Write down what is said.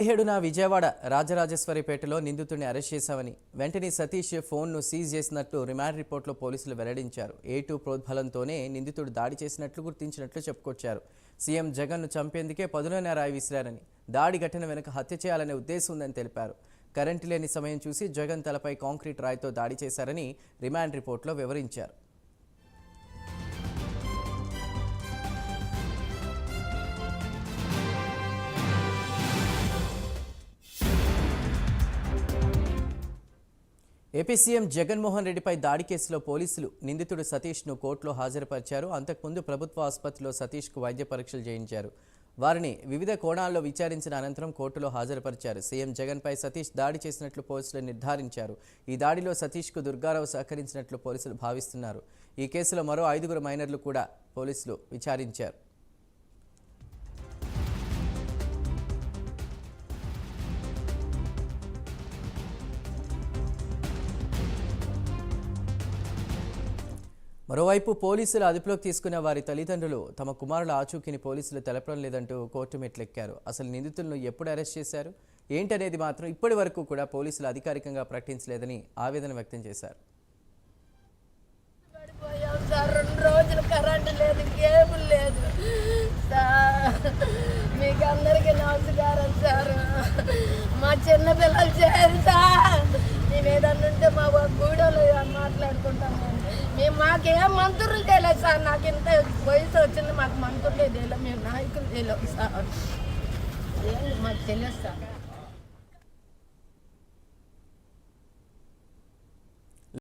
17న విజయవాడ రాజరాజేశ్వరిపేటలో నిందితుడిని అరెస్ట్ చేశామని వెంటనే సతీష్ ఫోన్ను సీజ్ చేసినట్లు రిమాండ్ రిపోర్టులో పోలీసులు వెల్లడించారు. A2 ప్రోద్బలంతోనే నిందితుడు దాడి చేసినట్లు గుర్తించినట్లు చెప్పుకొచ్చారు. సీఎం జగన్ను చంపేందుకే పదునైన రాయి విసిరారని, దాడి ఘటన వెనుక హత్య చేయాలనే ఉద్దేశం ఉందని తెలిపారు. కరెంటు లేని సమయం చూసి జగన్ తలపై కాంక్రీట్ రాయితో దాడి చేశారని రిమాండ్ రిపోర్టులో వివరించారు. ఏపీ సీఎం జగన్మోహన్ రెడ్డిపై దాడి కేసులో పోలీసులు నిందితుడు సతీష్ను కోర్టులో హాజరుపరిచారు. అంతకుముందు ప్రభుత్వ ఆసుపత్రిలో సతీష్కు వైద్య పరీక్షలు చేయించారు. వారిని వివిధ కోణాల్లో విచారించిన అనంతరం కోర్టులో హాజరుపరిచారు. సీఎం జగన్పై సతీష్ దాడి చేసినట్లు పోలీసులు నిర్ధారించారు. ఈ దాడిలో సతీష్కు దుర్గారావు సహకరించినట్లు పోలీసులు భావిస్తున్నారు. ఈ కేసులో మరో 5 మైనర్లు కూడా పోలీసులు విచారించారు. మరోవైపు పోలీసులు అదుపులోకి తీసుకున్న వారి తల్లిదండ్రులు తమ కుమారుల ఆచూకీని పోలీసులు తెలపడం లేదంటూ కోర్టు మెట్లెక్కారు. అసలు నిందితులను ఎప్పుడు అరెస్ట్ చేశారు ఏంటనేది మాత్రం ఇప్పటి వరకు కూడా పోలీసులు అధికారికంగా ప్రకటించలేదని ఆవేదన వ్యక్తం చేశారు. మా చిన్న పిల్లలు చేయాలి సార్, మేము ఏదన్నా ఉంటే మా గూడలో మాట్లాడుకుంటాము. మేము మాకేం మంత్రులు తెలియదు సార్, నాకు ఇంత వయసు వచ్చింది, మాకు మంత్రులే తెలియదు, మేము నాయకులు తెలియదు సార్, మాకు తెలియదు సార్.